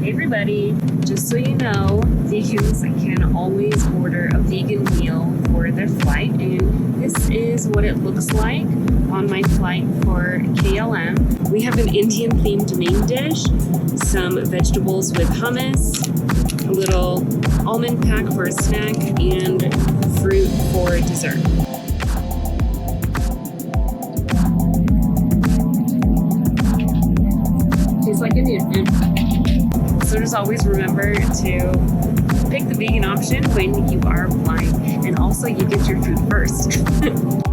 Hey everybody, just so you know, vegans can always order a vegan meal for their flight, and this is what it looks like on my flight for KLM. We have an Indian themed main dish, some vegetables with hummus, a little almond pack for a snack, and fruit for dessert. Tastes like Indian food. So just always remember to pick the vegan option when you are flying, and also you get your food first.